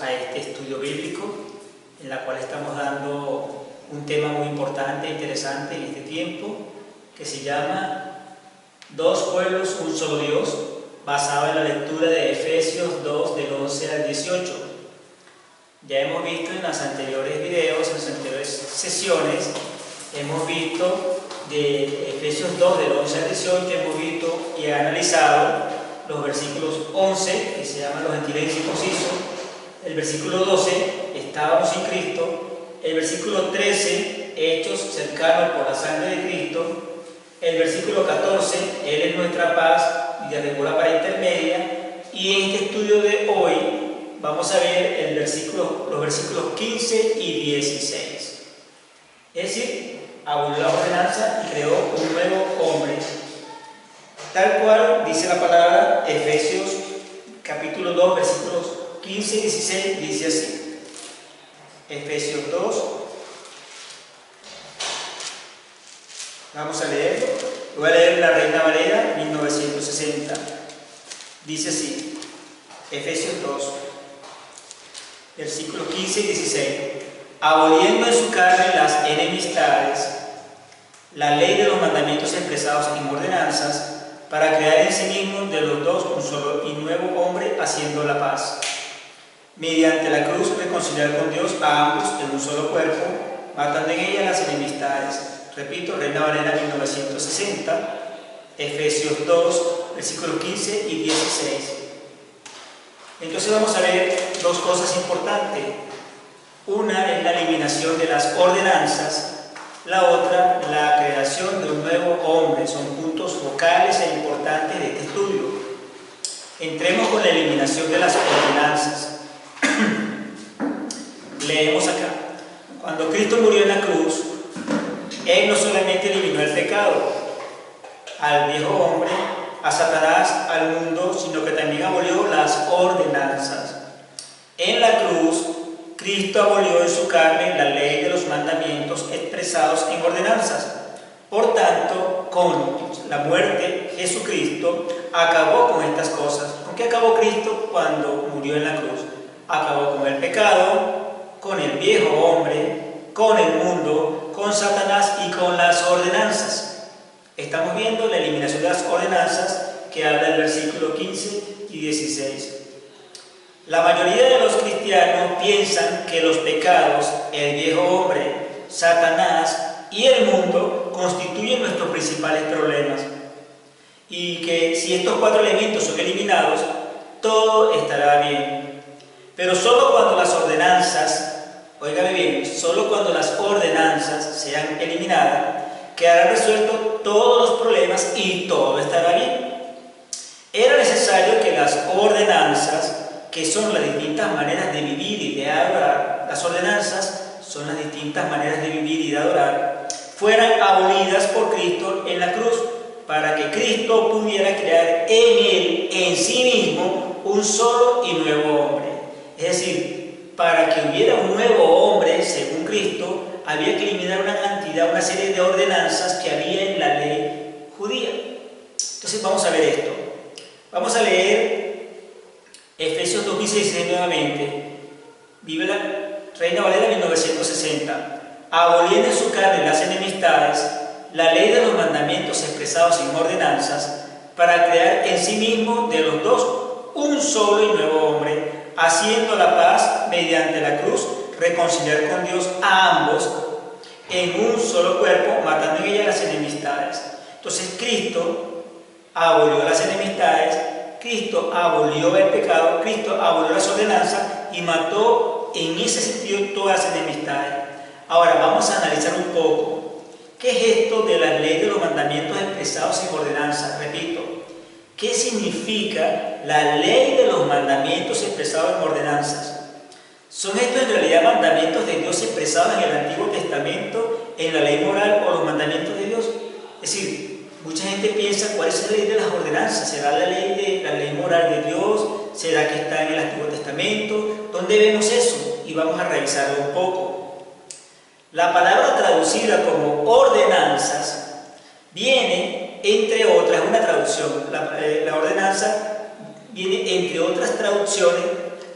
a este estudio bíblico, en la cual estamos dando un tema muy importante e interesante en este tiempo, que se llama Dos pueblos, un solo Dios, basado en la lectura de Efesios 2, del 11 al 18. Ya hemos visto en los anteriores videos, en las anteriores sesiones, hemos visto de Efesios 2, del 11 al 18, hemos visto y analizado los versículos 11, que se llaman los gentiles incircuncisos, el versículo 12, estábamos sin Cristo, el versículo 13, hechos cercanos por la sangre de Cristo, el versículo 14, Él es nuestra paz y derribó la pared intermedia, y en este estudio de hoy vamos a ver los versículos 15 y 16. Es decir, abolió la ordenanza y creó un nuevo hombre. Tal cual dice la palabra, Efesios capítulo 2, versículos 15 y 16, dice así. Efesios 2, vamos a leerlo. Voy a leer la Reina Valera 1960. Dice así, Efesios 2, versículos 15 y 16. Aboliendo en su carne las enemistades, la ley de los mandamientos expresados en ordenanzas, para crear en sí mismo de los dos un solo y nuevo hombre, haciendo la paz. Mediante la cruz reconciliar con Dios a ambos en un solo cuerpo, matando en ella las enemistades. Repito, Reina Valera 1960, Efesios 2, versículos 15 y 16. Entonces vamos a ver dos cosas importantes. Una es la eliminación de las ordenanzas, la otra, la creación de un nuevo hombre. Son puntos focales e importantes de este estudio. Entremos con la eliminación de las ordenanzas. Leemos acá. Cuando Cristo murió en la cruz, Él no solamente eliminó el pecado, al viejo hombre, a Satanás, al mundo, sino que también abolió las ordenanzas. En la cruz, Cristo abolió en su carne la ley de los mandamientos expresados en ordenanzas. Por tanto, con la muerte, Jesucristo acabó con estas cosas. ¿Con qué acabó Cristo cuando murió en la cruz? Acabó con el pecado, con el viejo hombre, con el mundo, con Satanás y con las ordenanzas. Estamos viendo la eliminación de las ordenanzas que habla el versículo 15 y 16. La mayoría de los cristianos piensan que los pecados, el viejo hombre, Satanás y el mundo constituyen nuestros principales problemas, y que si estos cuatro elementos son eliminados, todo estará bien. Pero solo cuando las ordenanzas, óigame bien, solo cuando las ordenanzas sean eliminadas, quedarán resueltos todos los problemas y todo estará bien. Era necesario que las ordenanzas, que son las distintas maneras de vivir y de adorar, las ordenanzas son las distintas maneras de vivir y de adorar, fueran abolidas por Cristo en la cruz, para que Cristo pudiera crear en Él, en sí mismo, un solo y nuevo hombre. Es decir, para que hubiera un nuevo hombre, según Cristo, había que eliminar una serie de ordenanzas que había en la ley judía. Entonces vamos a ver esto. Vamos a leer Efesios 2:16 nuevamente. Vive la Reina Valera 1960. Aboliendo en su carne las enemistades, la ley de los mandamientos expresados en ordenanzas, para crear en sí mismo de los dos un solo y nuevo hombre, haciendo la paz mediante la cruz, reconciliar con Dios a ambos en un solo cuerpo, matando en ella las enemistades. Entonces Cristo abolió las enemistades, Cristo abolió el pecado, Cristo abolió las ordenanzas y mató en ese sentido todas las enemistades. Ahora vamos a analizar un poco qué es esto de la ley de los mandamientos expresados en ordenanzas. Repito, ¿qué significa la ley de los mandamientos expresados en ordenanzas? ¿Son estos en realidad mandamientos de Dios expresados en el Antiguo Testamento, en la ley moral o los mandamientos de Dios? Es decir, mucha gente piensa, ¿cuál es la ley de las ordenanzas? ¿Será la ley moral de Dios? ¿Será que está en el Antiguo Testamento? ¿Dónde vemos eso? Y vamos a revisarlo un poco. La palabra traducida como ordenanzas viene, entre otras, una traducción. La ordenanza viene, entre otras traducciones,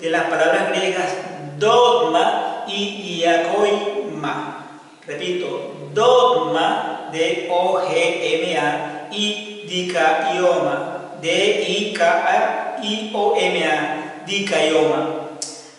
de las palabras griegas dogma y diakoima. Repito, dogma, D-O-G-M-A, y dikaioma, D-I-K-A-I-O-M-A, dikaioma,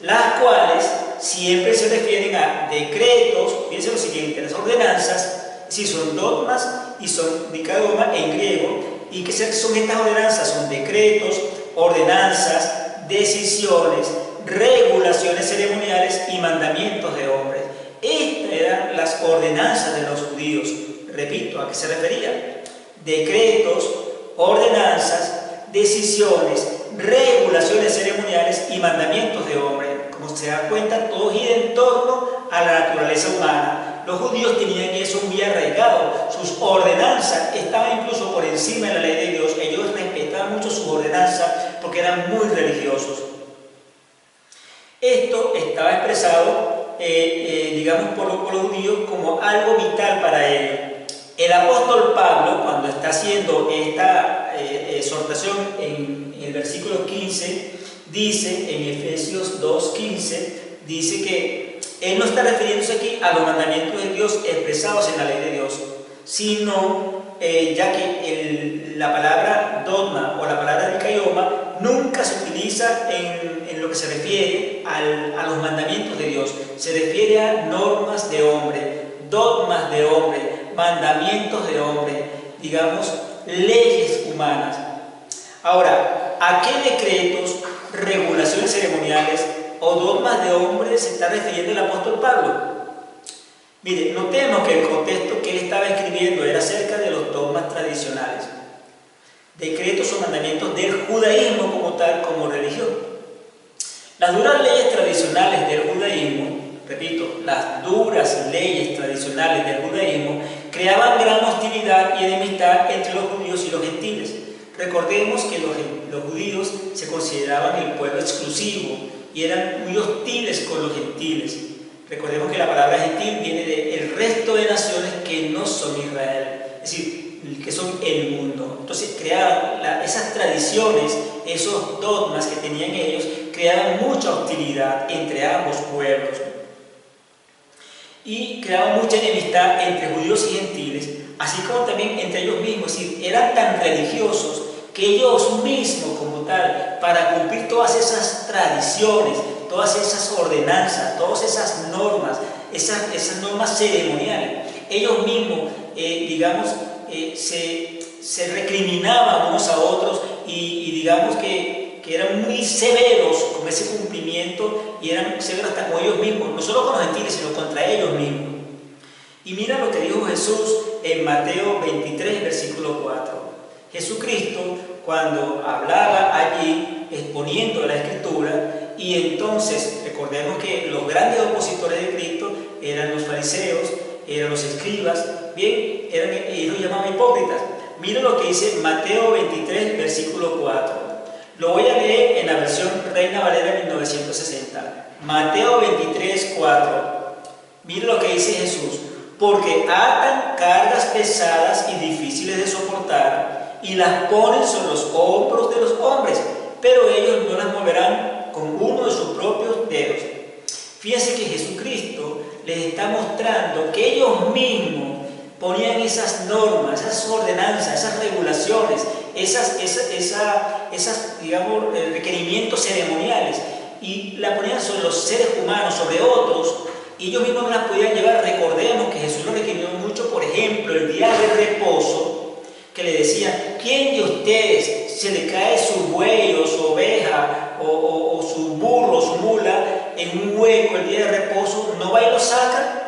las cuales siempre se refieren a decretos. Fíjense lo siguiente, las ordenanzas, si son dogmas y son dikaioma en griego. ¿Y qué son estas ordenanzas? Son decretos, ordenanzas, decisiones, regulaciones ceremoniales y mandamientos de hombres. Estas eran las ordenanzas de los judíos. Repito, ¿a qué se refería? Decretos, ordenanzas, decisiones, regulaciones ceremoniales y mandamientos de hombres. Como se da cuenta, todo gira en torno a la naturaleza humana. Los judíos tenían eso muy arraigado. Sus ordenanzas estaban incluso por encima de la ley de Dios. Ellos respetaban mucho sus ordenanzas porque eran muy religiosos. Esto estaba expresado, digamos, por los judíos como algo vital para ellos. El apóstol Pablo, cuando está haciendo esta exhortación en el versículo 15, dice en Efesios 2:15, dice que él no está refiriéndose aquí a los mandamientos de Dios expresados en la ley de Dios, sino ya que la palabra dogma o la palabra dikaioma nunca se utiliza en lo que se refiere a los mandamientos de Dios. Se refiere a normas de hombre, dogmas de hombre, mandamientos de hombre, digamos, leyes humanas. Ahora, ¿a qué decretos, regulaciones ceremoniales o dogmas de hombres se está refiriendo el apóstol Pablo? Mire, notemos que el contexto que él estaba escribiendo era acerca de los dogmas tradicionales, decretos o mandamientos del judaísmo como tal, como religión. Las duras leyes tradicionales del judaísmo, repito, las duras leyes tradicionales del judaísmo creaban gran hostilidad y enemistad entre los judíos y los gentiles. Recordemos que los judíos se consideraban el pueblo exclusivo y eran muy hostiles con los gentiles. Recordemos que la palabra gentil viene del resto de naciones que no son Israel, es decir, que son el mundo. Entonces creaban esas tradiciones, esos dogmas que tenían ellos, creaban mucha hostilidad entre ambos pueblos y creaban mucha enemistad entre judíos y gentiles, así como también entre ellos mismos. Es decir, eran tan religiosos que ellos mismos como tal, para cumplir todas esas tradiciones, todas esas ordenanzas, todas esas normas, esas normas ceremoniales, ellos mismos, digamos, se recriminaban unos a otros y digamos que eran muy severos con ese cumplimiento y eran severos hasta con ellos mismos, no solo con los gentiles, sino contra ellos mismos. Y mira lo que dijo Jesús en Mateo 23, versículo 4. Jesucristo, cuando hablaba allí, exponiendo la Escritura, y entonces recordemos que los grandes opositores de Cristo eran los fariseos, eran los escribas, bien, ellos llamaban hipócritas. Miren lo que dice Mateo 23, versículo 4. Lo voy a leer en la versión Reina Valera 1960. Mateo 23, 4. Miren lo que dice Jesús. Porque atan cargas pesadas y difíciles de soportar y las ponen sobre los hombros de los hombres, pero ellos no las moverán con uno de sus propios dedos. Fíjense que Jesucristo les está mostrando que ellos mismos ponían esas normas, esas ordenanzas, esas regulaciones, esas digamos, requerimientos ceremoniales, y la ponían sobre los seres humanos, sobre otros, y ellos mismos no las podían llevar. Recordemos que Jesús lo requirió mucho, por ejemplo, el día de reposo, que le decían, ¿quién de ustedes se le cae su buey o su oveja o su burro o su mula en un hueco el día de reposo, no va y lo saca?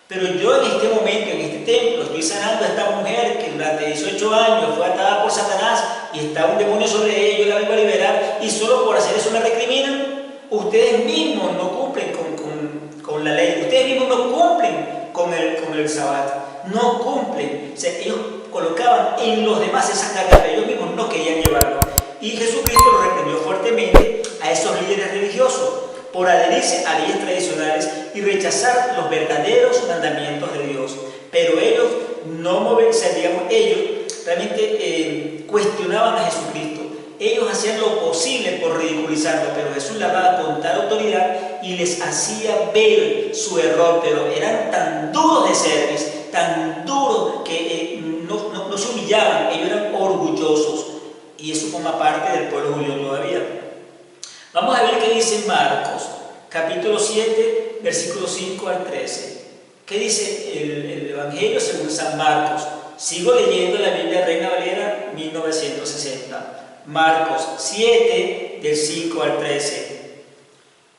Pero yo en este momento, en este templo, estoy sanando a esta mujer que durante 18 años fue atada por Satanás y está un demonio sobre ella, yo la vengo a liberar, y solo por hacer eso me recriminan. Ustedes mismos no cumplen con la ley, ustedes mismos no cumplen con el Sabbat, no cumplen. O sea, ellos colocaban en los demás esa carga, pero ellos mismos no querían llevarlo. Y Jesucristo lo reprendió fuertemente a esos líderes religiosos por adherirse a leyes tradicionales y rechazar los verdaderos mandamientos de Dios. Pero ellos no moverse, digamos, ellos realmente cuestionaban a Jesucristo. ellos hacían lo posible por ridiculizarlo, pero Jesús le hablaba con tal autoridad y les hacía ver su error, pero eran tan duros de cerviz, tan duros que no se humillaban, ellos eran orgullosos, y eso forma parte del pueblo judío todavía. Vamos a ver qué dice Marcos, capítulo 7, versículos 5 al 13. ¿Qué dice el Evangelio según San Marcos? Sigo leyendo la Biblia Reina Valera 1960. Marcos 7, del 5 al 13.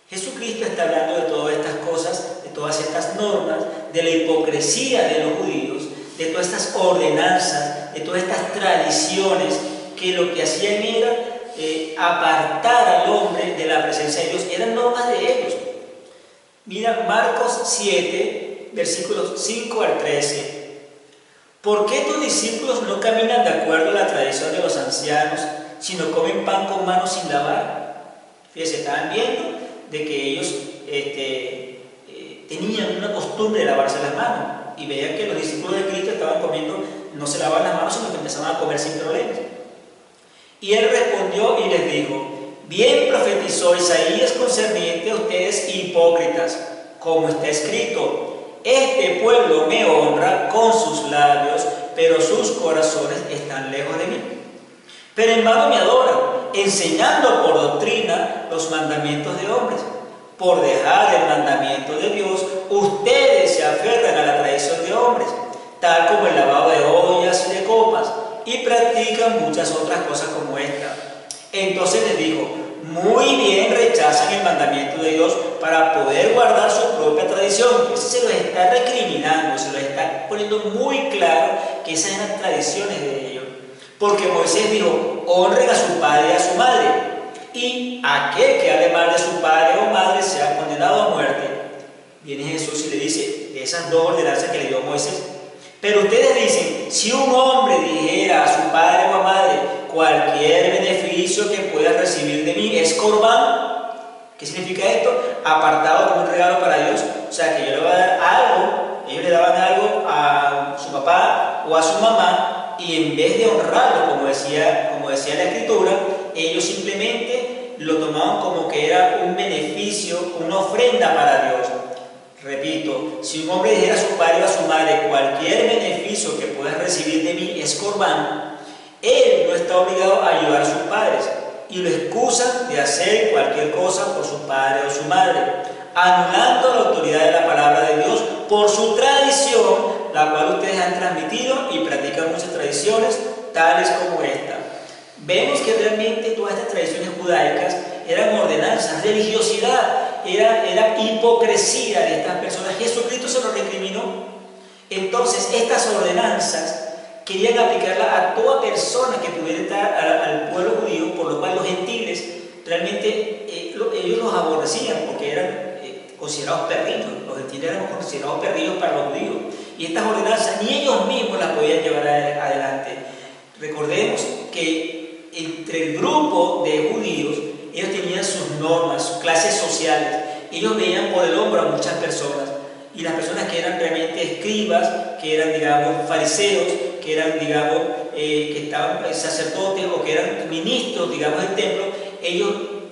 Jesucristo está hablando de todas estas cosas, de todas estas normas, de la hipocresía de los judíos, de todas estas ordenanzas, de todas estas tradiciones que lo que hacían era apartar al hombre de la presencia de Dios. Eran normas de ellos. Mira Marcos 7, versículos 5 al 13. ¿Por qué tus discípulos no caminan de acuerdo a la tradición de los ancianos, sino comen pan con manos sin lavar? Fíjense, estaban viendo de que ellos tenían una costumbre de lavarse las manos, y veían que los discípulos de Cristo estaban comiendo, no se lavaban las manos, sino que empezaban a comer sin problemas. Y él respondió y les dijo: bien profetizó Isaías concerniente a ustedes hipócritas, como está escrito: este pueblo me honra con sus labios, pero sus corazones están lejos de mí. Pero en vano me adoran, enseñando por doctrina los mandamientos de hombres. Por dejar el mandamiento de Dios, ustedes se aferran a la tradición de hombres, tal como el lavado de ollas y de copas, y practican muchas otras cosas como esta. Entonces les dijo: muy bien, rechazan el mandamiento de Dios para poder guardar su propia tradición. Eso se los está recriminando, se los está poniendo muy claro que esas eran tradiciones de ellos. Porque Moisés dijo: honren a su padre y a su madre, y aquel que hable mal de su padre o madre sea condenado a muerte. Viene Jesús y le dice de esas dos ordenanzas que le dio Moisés: pero ustedes dicen, si un hombre dijera a su padre o a madre: cualquier beneficio que pueda recibir de mí es corbán. ¿Qué significa esto? Apartado como un regalo para Dios. O sea, que yo le voy a dar algo, ellos le daban algo a su papá o a su mamá, y en vez de honrarlo, como decía la Escritura, ellos simplemente lo tomaban como que era un beneficio, una ofrenda para Dios. Repito, si un hombre dijera a su padre o a su madre: cualquier beneficio que puedas recibir de mí es corbán, él no está obligado a ayudar a sus padres, y lo excusan de hacer cualquier cosa por su padre o su madre, anulando la autoridad de la palabra de Dios por su tradición, la cual ustedes han transmitido, y practican muchas tradiciones tales como esta. Vemos que realmente todas estas tradiciones judaicas eran ordenanzas, religiosidad, era hipocresía de estas personas. Jesucristo se lo recriminó. Entonces, estas ordenanzas querían aplicarla a toda persona que pudiera entrar al pueblo judío, por lo cual los gentiles realmente ellos los aborrecían porque eran considerados perrillos. Los gentiles eran considerados perrillos para los judíos, y estas ordenanzas ni ellos mismos las podían llevar adelante. Recordemos que entre el grupo de judíos, ellos tenían sus normas, sus clases sociales. Ellos veían por el hombro a muchas personas, y las personas que eran realmente escribas, que eran, digamos, fariseos, que eran, digamos, que estaban sacerdotes o que eran ministros, digamos, del templo, ellos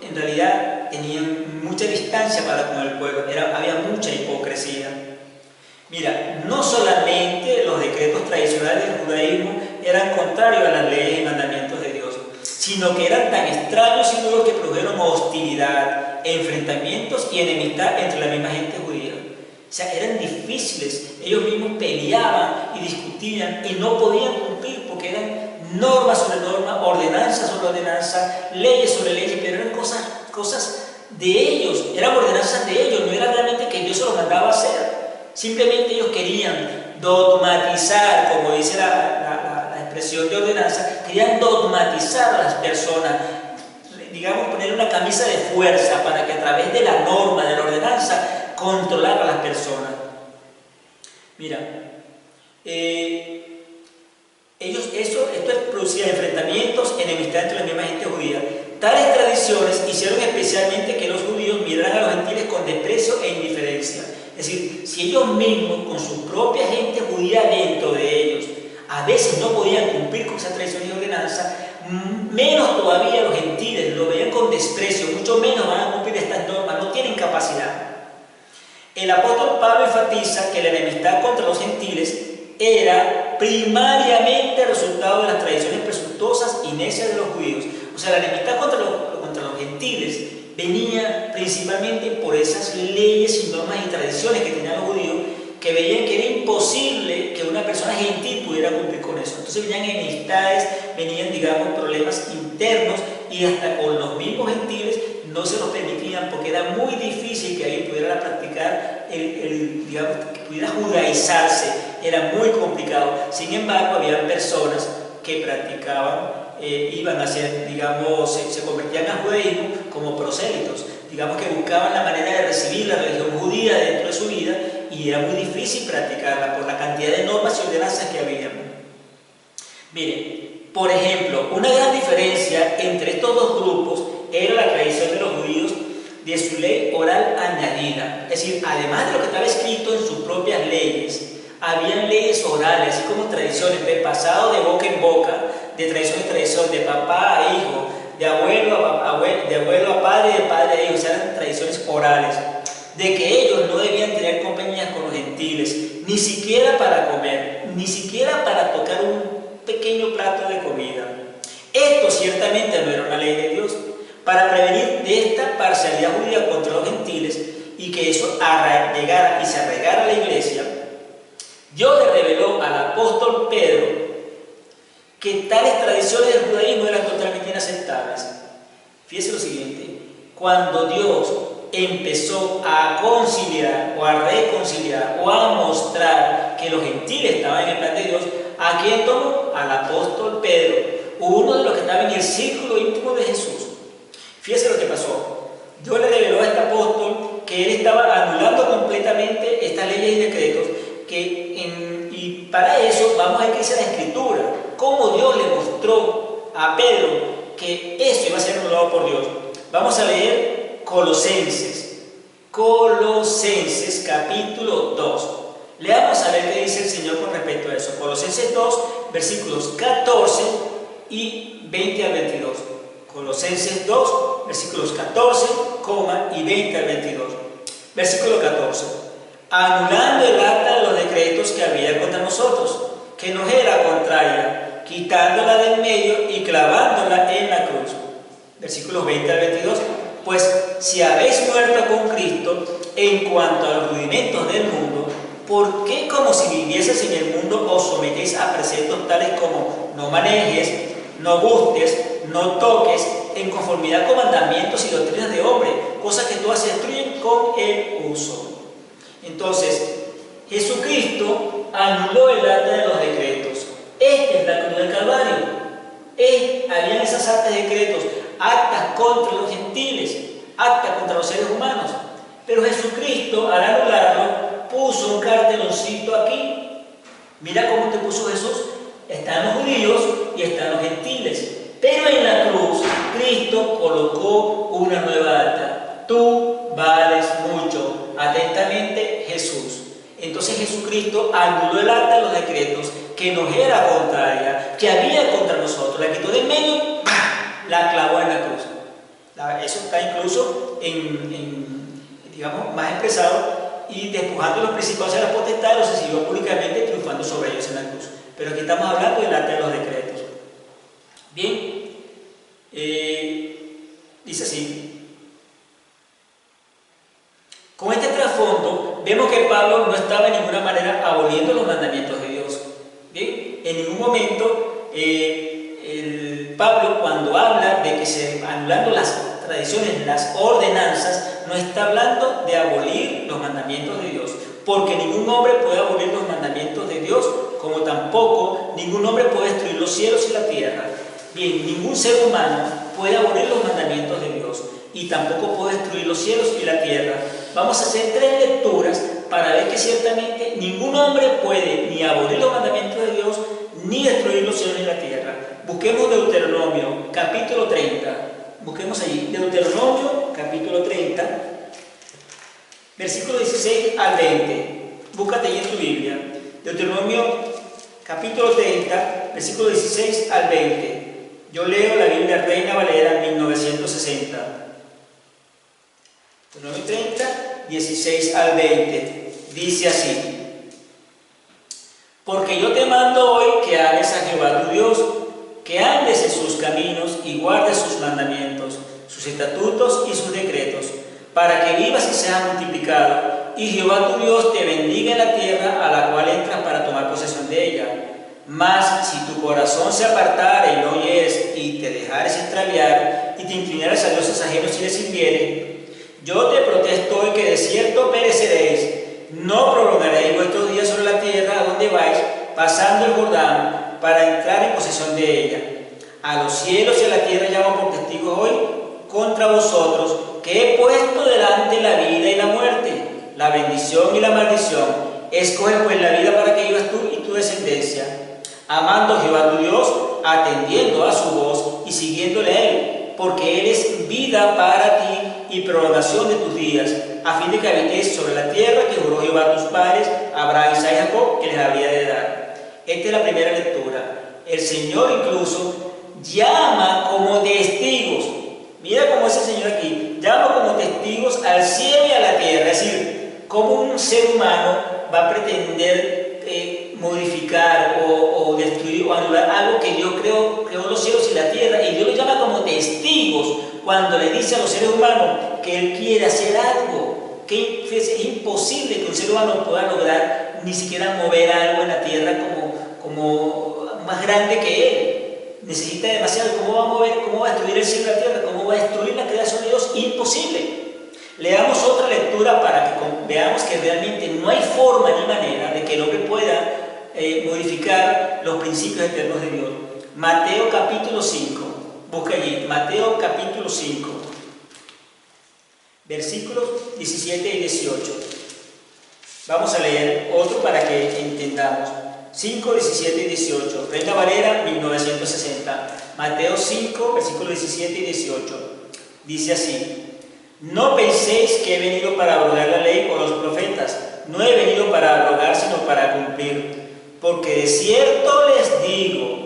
en realidad tenían mucha distancia para con el pueblo. Había mucha hipocresía. Mira, no solamente los decretos tradicionales del judaísmo eran contrarios a las leyes y mandamientos de Dios, sino que eran tan extraños y nuevos que produjeron hostilidad, enfrentamientos y enemistad entre la misma gente judía. O sea, eran difíciles, ellos mismos peleaban y discutían y no podían cumplir, porque eran normas sobre normas, ordenanzas sobre ordenanzas, leyes sobre leyes, pero eran cosas de ellos, eran ordenanzas de ellos, no era realmente que Dios se los mandaba a hacer. Simplemente ellos querían dogmatizar, como dice la expresión de ordenanza, querían dogmatizar a las personas, digamos, poner una camisa de fuerza para que a través de la norma, de la ordenanza, controlar a las personas. Mira, esto producía enfrentamientos, enemistad entre la misma gente judía. Tales tradiciones hicieron especialmente que los judíos miraran a los gentiles con desprecio e indiferencia. Es decir, si ellos mismos, con su propia gente judía dentro de ellos, a veces no podían cumplir con esas tradiciones y ordenanzas, menos todavía los gentiles, lo veían con desprecio, mucho menos van a cumplir estas normas, no tienen capacidad. El apóstol Pablo enfatiza que la enemistad contra los gentiles era primariamente resultado de las tradiciones presuntuosas y necias de los judíos. O sea, la enemistad contra los gentiles venía principalmente por esas leyes y normas y tradiciones que tenían los judíos, que veían que era imposible que una persona gentil pudiera cumplir con eso. Entonces venían enemistades, venían, digamos, problemas internos, y hasta con los mismos gentiles no se los permitían, porque era muy difícil que alguien pudiera practicar, digamos, que pudiera judaizarse, era muy complicado. Sin embargo, había personas que practicaban, iban a ser, digamos, se convertían al judaísmo como prosélitos, digamos que buscaban la manera de recibir la religión judía dentro de su vida, y era muy difícil practicarla por la cantidad de normas y ordenanzas que había. Miren, por ejemplo, una gran diferencia entre estos dos grupos era la tradición de los judíos de su ley oral añadida. Es decir, además de lo que estaba escrito en sus propias leyes, habían leyes orales, así como tradiciones de pasado de boca en boca, de tradición en tradición, de papá a hijo, de abuelo a padre, de padre a hijo. O sea, eran tradiciones orales, de que ellos no debían tener compañías con los gentiles, ni siquiera para comer, ni siquiera para tocar un pequeño plato de comida. Esto ciertamente no era una ley de Dios. Para prevenir de esta parcialidad judía contra los gentiles y que eso llegara y se arraigara a la iglesia, Dios le reveló al apóstol Pedro que tales tradiciones del judaísmo eran totalmente inaceptables. Fíjese lo siguiente: cuando Dios empezó a conciliar o a reconciliar o a mostrar que los gentiles estaban en el plan de Dios, ¿a quién tomó? Al apóstol Pedro, uno de los que estaba en el círculo íntimo de Jesús. Fíjese lo que pasó. Dios le reveló a este apóstol que él estaba anulando completamente estas leyes y decretos, y para eso vamos a ir a la Escritura, cómo Dios le mostró a Pedro que eso iba a ser anulado por Dios. Vamos a leer Colosenses capítulo 2. Leamos a ver qué dice el Señor con respecto a eso. Colosenses 2, versículos 14 y 20 al 22. Colosenses 2, versículos 14, y 20 al 22. Versículo 14. Anulando el acta de los decretos que había contra nosotros, que nos era contraria, quitándola del medio y clavándola en la cruz. Versículos 20 al 22. Pues si habéis muerto con Cristo en cuanto a los rudimentos del mundo, ¿por qué, como si vivieses en el mundo, os sometéis a preceptos tales como no manejes, no gustes, no toques, en conformidad con mandamientos y doctrinas de hombre, cosas que todas se destruyen con el uso? Entonces, Jesucristo anuló el acta de los decretos. Esta es la cruz del Calvario. Habían esas actas de decretos, actas contra los gentiles, actas contra los seres humanos. Pero Jesucristo, al anularlo, puso un carteloncito aquí. Mira cómo te puso Jesús. Están los judíos y están los gentiles. Pero en la cruz, Cristo colocó una nueva acta. Tú vales mucho. Atentamente, Jesús. Entonces Jesucristo anuló el acta de los decretos que nos era contraria, que había contra nosotros. La quitó de en medio, la clavó en la cruz. Eso está incluso digamos, más expresado, y despojando los principados de la potestad, los recibió públicamente, triunfando sobre ellos en la cruz. Pero aquí estamos hablando del acta de los decretos. Bien, dice así. Con este trasfondo, vemos que Pablo no estaba de ninguna manera aboliendo los mandamientos de Dios. Bien, en ningún momento Pablo, cuando habla de que se anulando las tradiciones, las ordenanzas, no está hablando de abolir los mandamientos de Dios, porque ningún hombre puede abolir los mandamientos de Dios, como tampoco ningún hombre puede destruir los cielos y la tierra. Bien, ningún ser humano puede abolir los mandamientos de Dios y tampoco puede destruir los cielos y la tierra. Vamos a hacer 3 lecturas para ver que ciertamente ningún hombre puede ni abolir los mandamientos de Dios ni destruir los cielos y la tierra. Busquemos Deuteronomio capítulo 30. Busquemos allí, Deuteronomio capítulo 30, versículo 16 al 20. Búscate allí en tu Biblia. Deuteronomio capítulo 30, versículo 16 al 20. Yo leo la Biblia Reina Valera 1960. 9:30, 16 al 20. Dice así: porque yo te mando hoy que ames a Jehová tu Dios, que andes en sus caminos y guardes sus mandamientos, sus estatutos y sus decretos, para que vivas y seas multiplicado, y Jehová tu Dios te bendiga en la tierra a la cual entras para tomar posesión de ella. Mas si tu corazón se apartare y no oyeres, y te dejares extraviar, y te inclinares a dioses ajenos y les sirvieres, yo te protesto hoy que de cierto pereceréis. No prolongaréis vuestros días sobre la tierra a donde vais, pasando el Jordán, para entrar en posesión de ella. A los cielos y a la tierra llamo por testigos hoy contra vosotros, que he puesto delante la vida y la muerte, la bendición y la maldición. Escoge pues la vida para que vivas tú y tu descendencia, amando a Jehová tu Dios, atendiendo a su voz y siguiéndole a él, porque él es vida para ti y prolongación de tus días, a fin de que habitéis sobre la tierra que juró Jehová a tus padres, Abraham, Isaac y Jacob, que les habría de dar. Esta es la primera lectura. El Señor incluso llama como testigos, mira cómo es el Señor aquí, llama como testigos al cielo y a la tierra. Es decir, cómo un ser humano va a pretender modificar o destruir o anular algo que Dios creó los cielos y la tierra, y Dios lo llama como testigos cuando le dice a los seres humanos que Él quiere hacer algo, que es imposible que un ser humano pueda lograr ni siquiera mover algo en la tierra como más grande que Él. Necesita demasiado. ¿Cómo va a mover? ¿Cómo va a destruir el cielo y la tierra? ¿Cómo va a destruir la creación de Dios? Imposible. Leamos otra lectura para que veamos que realmente no hay forma ni manera de que el hombre pueda modificar los principios eternos de Dios. Mateo capítulo 5. Busca allí, Mateo capítulo 5, versículos 17 y 18. Vamos a leer otro para que entendamos. 5, 17 y 18. Reina Valera 1960. Mateo 5, versículos 17 y 18. Dice así: no penséis que he venido para abrogar la ley o los profetas. No he venido para abrogar, sino para cumplir. Porque de cierto les digo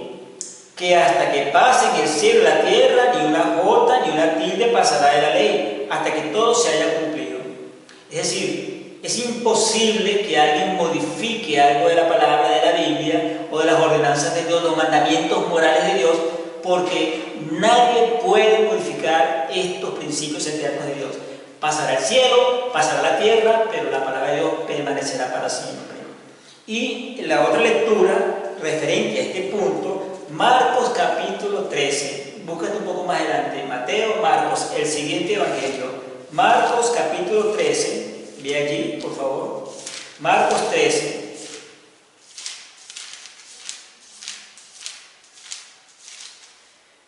que hasta que pasen el cielo y la tierra, ni una jota ni una tilde pasará de la ley, hasta que todo se haya cumplido. Es decir, es imposible que alguien modifique algo de la palabra de la Biblia o de las ordenanzas de Dios, los mandamientos morales de Dios, porque nadie puede modificar estos principios eternos de Dios. Pasará el cielo, pasará la tierra, pero la palabra de Dios permanecerá para siempre. Y la otra lectura referente a este punto, Marcos capítulo 13. Búscate un poco más adelante, Mateo, Marcos, el siguiente evangelio. Marcos capítulo 13, ve allí, por favor. Marcos 13.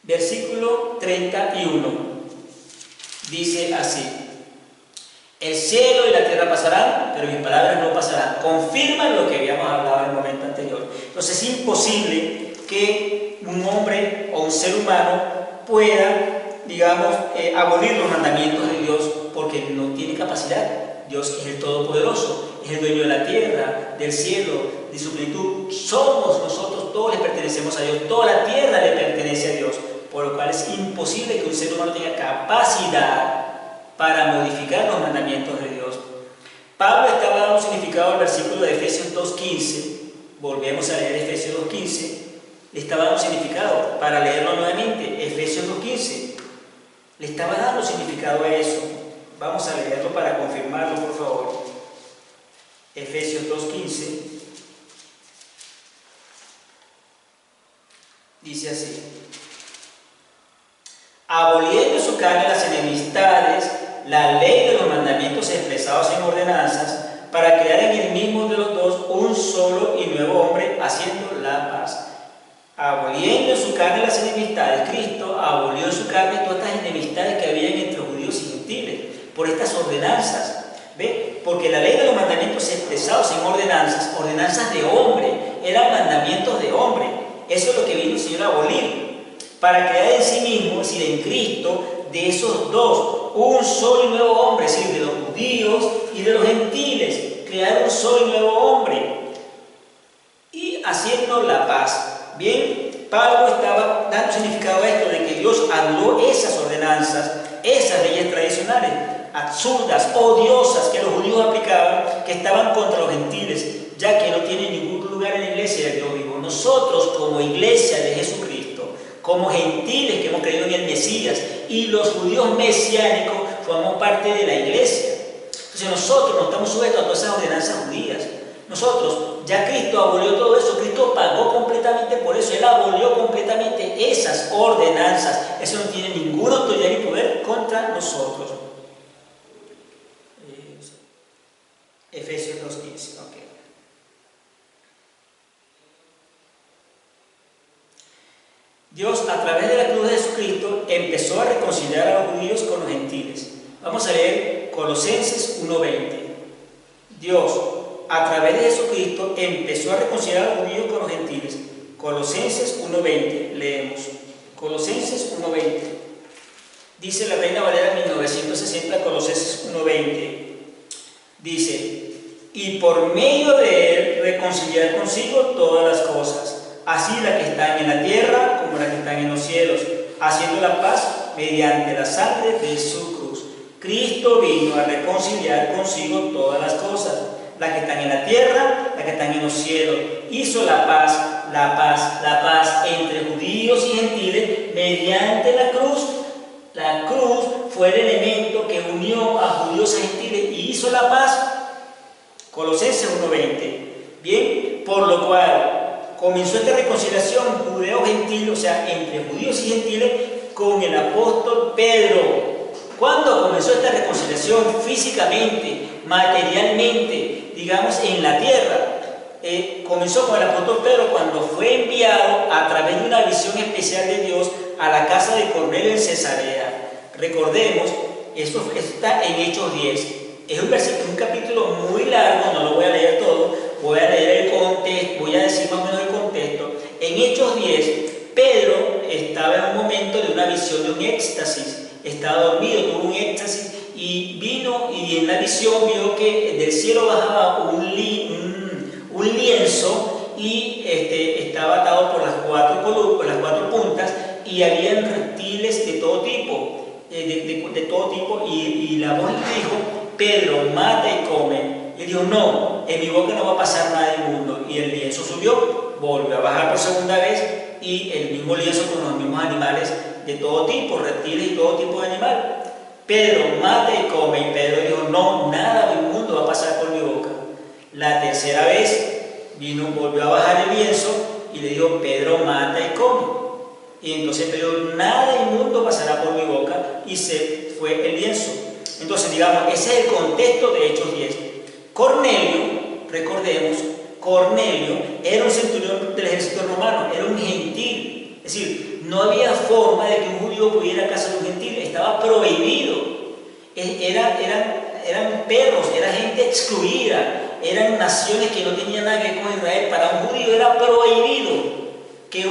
Versículo 31. Dice así: el cielo y la tierra pasarán, pero mis palabras no pasarán. Confirman lo que habíamos hablado en el momento anterior. Entonces es imposible que un hombre o un ser humano pueda, digamos, abolir los mandamientos de Dios, porque no tiene capacidad. Dios es el Todopoderoso, es el dueño de la tierra, del cielo, de su plenitud. Somos nosotros, todos le pertenecemos a Dios, toda la tierra le pertenece a Dios, por lo cual es imposible que un ser humano tenga capacidad para modificar los mandamientos de Dios. Pablo estaba dando un significado al versículo de Efesios 2.15. Volvemos a leer Efesios 2.15. Le estaba dando un significado, para leerlo nuevamente, Efesios 2.15. Le estaba dando significado a eso. Vamos a leerlo para confirmarlo, por favor. Efesios 2.15. Dice así: aboliendo en su carne las enemistades, la ley de los mandamientos expresados en ordenanzas, para crear en el mismo de los dos un solo y nuevo hombre, haciendo la paz. Aboliendo en su carne las enemistades, Cristo abolió en su carne todas estas enemistades que habían entre judíos y gentiles, por estas ordenanzas. ¿Ve? Porque la ley de los mandamientos expresados en ordenanzas, ordenanzas de hombre, eran mandamientos de hombre. Eso es lo que vino el Señor a abolir, para crear en sí mismo, es decir, en Cristo, de esos dos, un solo y nuevo hombre, es decir, de los judíos y de los gentiles, crear un solo y nuevo hombre, y haciendo la paz. Bien, Pablo estaba dando significado a aplicó esas ordenanzas, esas leyes tradicionales, absurdas, odiosas, que los judíos aplicaban, que estaban contra los gentiles, ya que no tienen ningún lugar en la iglesia de Dios vivo. Nosotros, como iglesia de Jesucristo, como gentiles que hemos creído en el Mesías, y los judíos mesiánicos, formamos parte de la iglesia. Entonces nosotros no estamos sujetos a todas esas ordenanzas judías. Nosotros, ya Cristo abolió todo eso, Cristo pagó completamente por eso, Él abolió completamente esas ordenanzas. Eso no tiene ninguna autoridad ni poder contra nosotros. Efesios 2:15, ok. Dios, a través de la cruz de Jesucristo, empezó a reconciliar a los judíos con los gentiles. Vamos a leer Colosenses 1:20. Dios, a través de Jesucristo, empezó a reconciliar a los judíos con los gentiles. Colosenses 1:20, leemos. Colosenses 1:20. Dice la Reina Valera 1960, Colosenses 1:20. Dice, y por medio de él reconciliar consigo todas las cosas, así las que están en la tierra como las que están en los cielos, haciendo la paz mediante la sangre de su cruz. Cristo vino a reconciliar consigo todas las cosas, las que están en la tierra, las que están en los cielos. Hizo la paz entre judíos y gentiles mediante la cruz. La cruz fue el elemento que unió a judíos y gentiles y hizo la paz. Colosenses 1:20. Bien, por lo cual comenzó esta reconciliación judeo-gentil, o sea, entre judíos y gentiles, con el apóstol Pedro. ¿Cuándo comenzó esta reconciliación? Físicamente, materialmente, digamos, en la tierra. Comenzó con el apóstol Pedro cuando fue enviado a través de una visión especial de Dios a la casa de Cornelio en Cesarea. Recordemos, esto está en Hechos 10. Es un capítulo muy largo, no lo voy a leer todo, voy a leer el contexto, voy a decir más o menos el contexto. En Hechos 10, Pedro estaba en un momento de una visión, de un éxtasis, estaba dormido, tuvo un éxtasis y vino y en la visión vio que del cielo bajaba un lienzo y estaba atado por las cuatro puntas y habían reptiles de todo tipo, de todo tipo y la voz le dijo, Pedro, mata y come. Y él dijo, no, en mi boca no va a pasar nada inmundo. Y el lienzo subió, volvió a bajar por segunda vez y el mismo lienzo con los mismos animales de todo tipo, reptiles y todo tipo de animal. Pedro, mata y come. Y Pedro dijo, no, nada inmundo va a pasar por mi boca. La tercera vez volvió a bajar el lienzo y le dijo, Pedro, mata y come. Y entonces Pedro, nada inmundo pasará por mi boca, y se fue el lienzo. Entonces, digamos, ese es el contexto de Hechos 10. Cornelio, recordemos, Cornelio era un centurión del ejército romano, era un gentil. Es decir, no había forma de que un judío pudiera ir a casa de un gentil, estaba prohibido. Eran perros, era gente excluida, eran naciones que no tenían nada que ver con Israel. Para un judío era prohibido que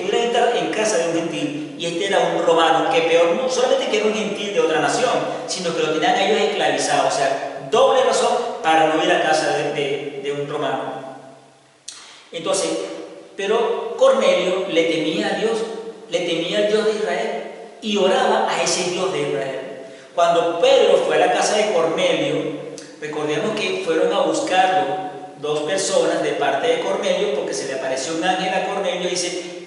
pudiera entrar en casa de un gentil, y este era un romano, que peor, no solamente que era un gentil de otra nación, sino que lo tenían a ellos esclavizados, o sea, doble razón para no ir a casa de un romano. Entonces, pero Cornelio le temía a Dios, le temía al Dios de Israel, y oraba a ese Dios de Israel. Cuando Pedro fue a la casa de Cornelio, recordemos que fueron a buscarlo dos personas de parte de Cornelio, porque se le apareció un ángel a Cornelio y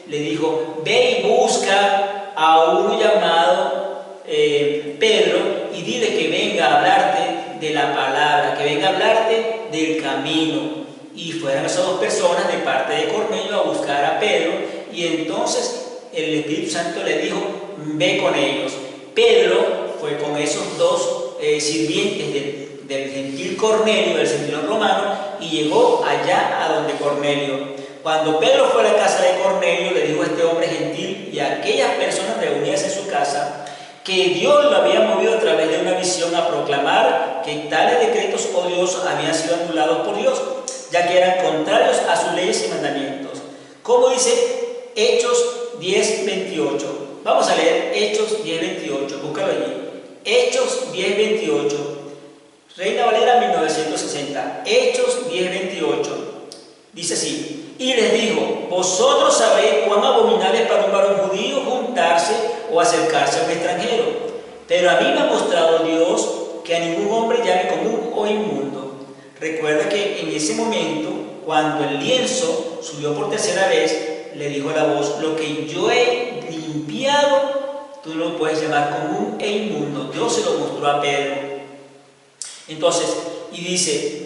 le dijo, ve y busca a uno llamado Pedro y dile que venga a hablarte de la palabra, que venga a hablarte del camino. Y fueron esas dos personas de parte de Cornelio a buscar a Pedro, y entonces el Espíritu Santo le dijo, ve con ellos. Pedro fue con esos dos sirvientes del gentil Cornelio, del centurión romano, y llegó allá a donde Cornelio. Cuando Pedro fue a la casa de Cornelio, le dijo a este hombre gentil y a aquellas personas reunidas en su casa que Dios lo había movido a través de una visión a proclamar que tales decretos odiosos habían sido anulados por Dios, ya que eran contrarios a sus leyes y mandamientos. Como dice Hechos 10:28. Vamos a leer Hechos 10:28, búscalo allí. Hechos 10:28. Reina Valera 1960. Hechos 10:28. Dice así, y les dijo, vosotros sabéis cuán abominable es para un varón judío juntarse o acercarse a un extranjero. Pero a mí me ha mostrado Dios que a ningún hombre llame común o inmundo. Recuerda que en ese momento, cuando el lienzo subió por tercera vez, le dijo la voz: lo que yo he limpiado, tú no lo puedes llamar común e inmundo. Dios se lo mostró a Pedro. Entonces, y dice,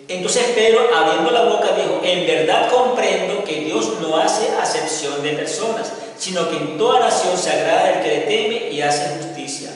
entonces Pedro, abriendo la boca, dijo: en verdad comprendo que Dios no hace acepción de personas, sino que en toda nación se agrada el que le teme y hace justicia.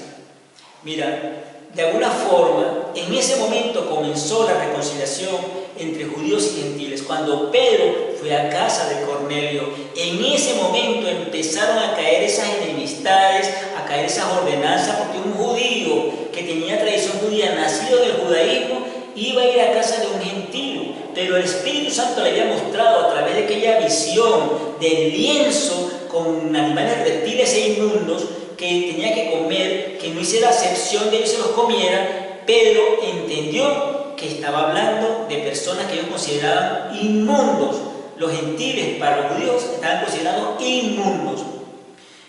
Mira, de alguna forma, en ese momento comenzó la reconciliación entre judíos y gentiles. Cuando Pedro fue a casa de Cornelio, en ese momento empezaron a caer esas enemistades, a caer esas ordenanzas, porque un judío que tenía tradición judía, nacido del judaísmo, iba a ir a casa de un gentil. Pero el Espíritu Santo le había mostrado a través de aquella visión del lienzo con animales reptiles e inmundos que tenía que comer, que no hiciera acepción de ellos, se los comiera. Pedro entendió que estaba hablando de personas que ellos consideraban inmundos. Los gentiles para los judíos estaban considerados inmundos.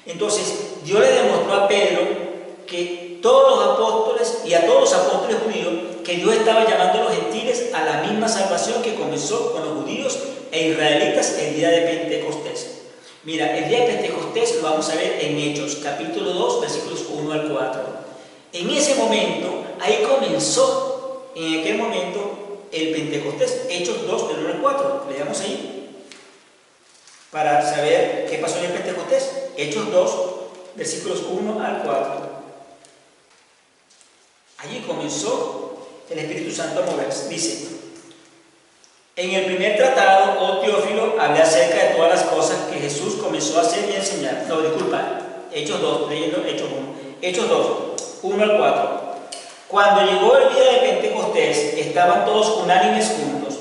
Entonces Dios le demostró a Pedro que todos los apóstoles y a todos los apóstoles judíos, que Dios estaba llamando a los gentiles a la misma salvación que comenzó con los judíos e israelitas el día de Pentecostés. Mira, el día de Pentecostés lo vamos a ver en Hechos, capítulo 2, versículos 1 al 4. En ese momento, ahí comenzó, en aquel momento, el Pentecostés. Hechos 2, del 1 al 4. Leamos ahí, para saber qué pasó en el Pentecostés. Hechos 2, versículos 1 al 4. Allí comenzó el Espíritu Santo a moverse. Dice: en el primer tratado, oh Teófilo, hablé acerca de todas las cosas que Jesús comenzó a hacer y a enseñar. No, disculpa, Hechos 2, leyendo Hechos 1. Hechos 2, 1 al 4. Cuando llegó el día de Pentecostés, estaban todos unánimes juntos,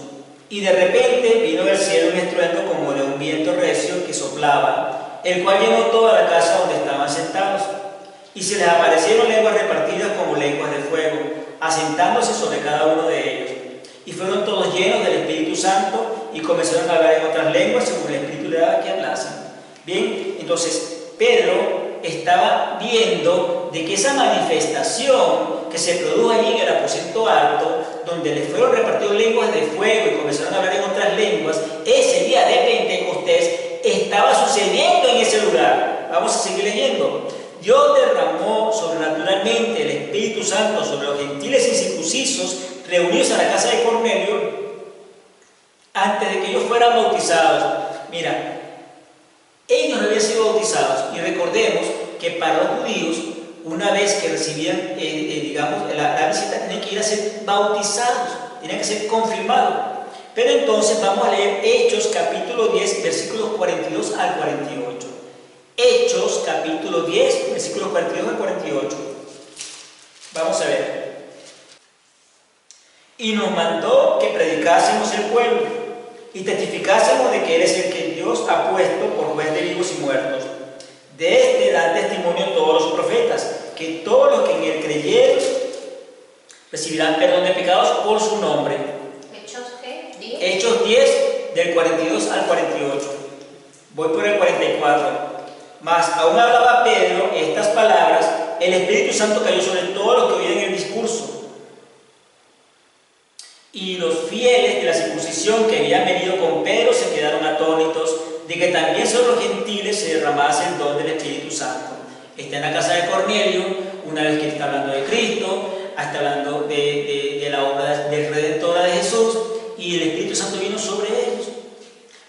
y de repente vino del cielo un estruendo como de un viento recio que soplaba, el cual llenó toda la casa donde estaban sentados. Y se les aparecieron lenguas repartidas como lenguas de fuego, asentándose sobre cada uno de ellos. Y fueron todos llenos del Espíritu Santo y comenzaron a hablar en otras lenguas según el Espíritu le daba que hablasen. Bien, entonces Pedro estaba viendo de que esa manifestación que se produjo allí en el aposento alto, donde les fueron repartidos lenguas de fuego y comenzaron a hablar en otras lenguas, ese día de Pentecostés estaba sucediendo en ese lugar. Vamos a seguir leyendo. Dios derramó sobrenaturalmente el Espíritu Santo sobre los gentiles incircuncisos reunidos en la casa de Cornelio antes de que ellos fueran bautizados. Mira, ellos no habían sido bautizados, y recordemos que para los judíos, una vez que recibían digamos, la visita, tenían que ir a ser bautizados, tenían que ser confirmados. Pero entonces vamos a leer Hechos capítulo 10, versículos 42 al 48. Hechos capítulo 10, versículos 42 al 48. Vamos a ver. Y nos mandó que predicásemos el pueblo y testificásemos de que Él es el que Dios ha puesto por juez de vivos y muertos. De este dan testimonio todos los profetas, que todos los que en Él creyeron recibirán perdón de pecados por su nombre. ¿Hechos qué? ¿10? Hechos 10, del 42 al 48. Voy por el 44. Mas aún hablaba Pedro estas palabras, el Espíritu Santo cayó sobre todos los que oían el discurso. Y los fieles de la circuncisión que habían venido con Pedro se quedaron atónitos de que también sobre los gentiles se derramase el don del Espíritu Santo. Está en la casa de Cornelio, una vez que está hablando de Cristo, está hablando de la obra del Redentor de Jesús, y el Espíritu Santo vino sobre ellos,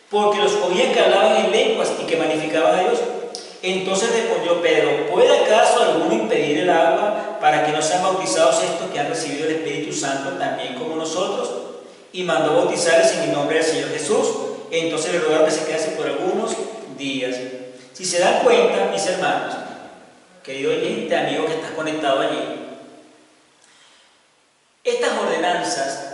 porque los oían que hablaban en lenguas y que magnificaban a Dios. Entonces respondió Pedro: ¿puede acaso alguno impedir el agua para que no sean bautizados estos que han recibido el Espíritu Santo también como nosotros? Y mandó bautizarles en el nombre del Señor Jesús. Entonces le rogaron que se quedase por algunos días. Si se dan cuenta, mis hermanos, querido oyente, amigo que estás conectado allí, estas ordenanzas,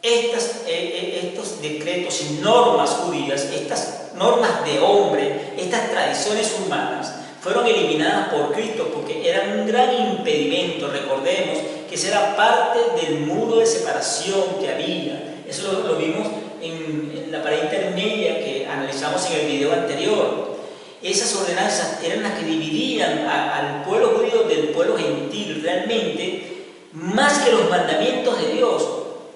estos decretos y normas judías, estas normas de hombre, estas tradiciones humanas, fueron eliminadas por Cristo porque eran un gran impedimento. Recordemos que esa era parte del muro de separación que había. Eso lo vimos en la pared intermedia que analizamos en el video anterior. esas ordenanzas eran las que dividían al pueblo judío del pueblo gentil. Realmente, más que los mandamientos de Dios,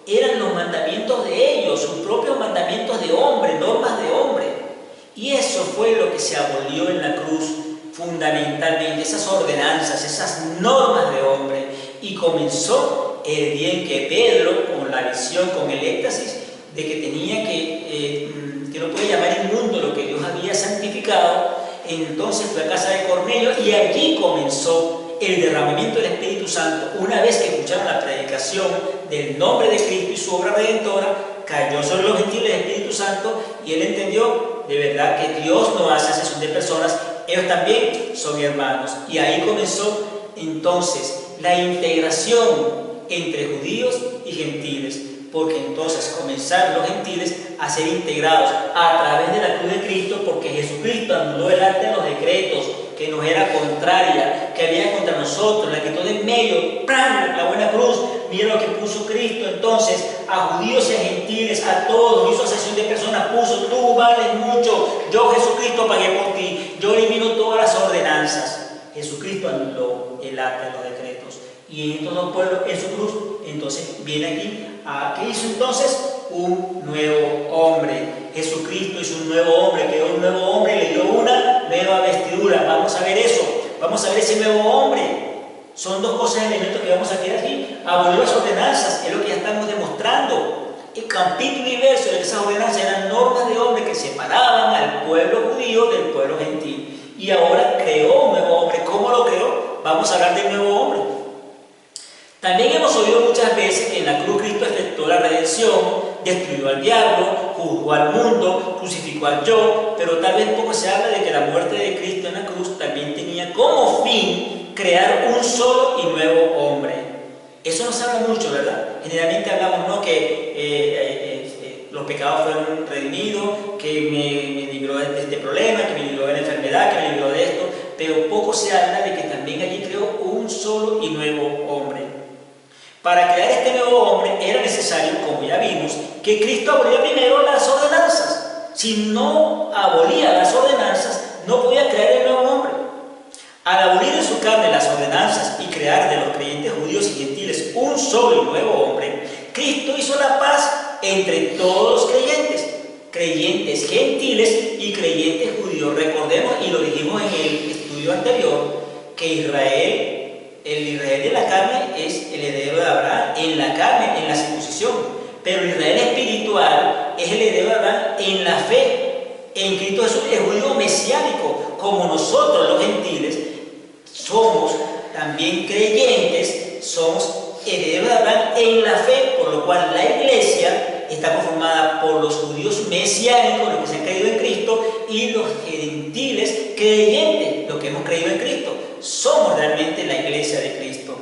eran los mandamientos de ellos, sus propios mandamientos de hombre, normas de hombre. Y eso fue lo que se abolió en la cruz fundamentalmente, esas ordenanzas, esas normas de hombre. Y comenzó el día en que Pedro, con la visión, con el éxtasis de que tenía que no puede llamar inmundo lo que Dios había santificado, entonces fue a casa de Cornelio y allí comenzó el derramamiento del Espíritu Santo. Una vez que escucharon la predicación del nombre de Cristo y su obra redentora, cayó sobre los gentiles el Espíritu Santo y él entendió de verdad que Dios no hace acepción de personas, ellos también son hermanos. Y ahí comenzó entonces la integración entre judíos y gentiles, porque entonces comenzaron los gentiles a ser integrados a través de la cruz de Cristo, porque Jesucristo anuló el arte de los decretos que nos era contraria, que había contra nosotros, la quitó de en medio, ¡pram!, la buena cruz. Mira lo que puso Cristo entonces a judíos y a gentiles, a todos, hizo acepción de personas, puso: tú vales mucho, yo Jesucristo pagué por ti, yo elimino todas las ordenanzas. Jesucristo anuló el arte de los decretos y en todo el pueblo en su cruz. Entonces viene aquí, ¿qué hizo entonces? Un nuevo hombre. Jesucristo hizo un nuevo hombre, creó un nuevo hombre, le dio una nueva vestidura. Vamos a ver eso, vamos a ver ese nuevo hombre. Son dos cosas, elementos que vamos a ver aquí. Abolió las ordenanzas, es lo que ya estamos demostrando. El capítulo y verso de esas ordenanzas eran normas de hombre que separaban al pueblo judío del pueblo gentil. Y ahora creó un nuevo hombre. ¿Cómo lo creó? Vamos a hablar del nuevo hombre. También hemos oído muchas veces que en la cruz Cristo efectuó la redención, destruyó al diablo, juzgó al mundo, crucificó al yo, pero tal vez poco se habla de que la muerte de Cristo en la cruz también tenía como fin crear un solo y nuevo hombre. Eso no se habla mucho, ¿verdad? Generalmente hablamos, ¿no?, que los pecados fueron redimidos, que me libró de este problema, que me libró de la enfermedad, que me libró de esto, pero poco se habla de que también allí creó un solo y nuevo hombre. Para crear este nuevo hombre era necesario, como ya vimos, que Cristo abolía primero las ordenanzas. Si no abolía las ordenanzas, no podía crear el nuevo hombre. Al abolir en su carne las ordenanzas y crear de los creyentes judíos y gentiles un solo y nuevo hombre, Cristo hizo la paz entre todos los creyentes gentiles y creyentes judíos. Recordemos, y lo dijimos en el estudio anterior, que el Israel de la carne es el heredero de Abraham, en la carne, en la circuncisión, pero el Israel espiritual es el heredero de Abraham en la fe, en Cristo Jesús, el judío mesiánico. Como nosotros los gentiles somos también creyentes, somos herederos de Abraham en la fe, por lo cual la iglesia está conformada por los judíos mesiánicos, los que se han creído en Cristo, y los gentiles creyentes, los que hemos creído en Cristo. Somos realmente la iglesia de Cristo.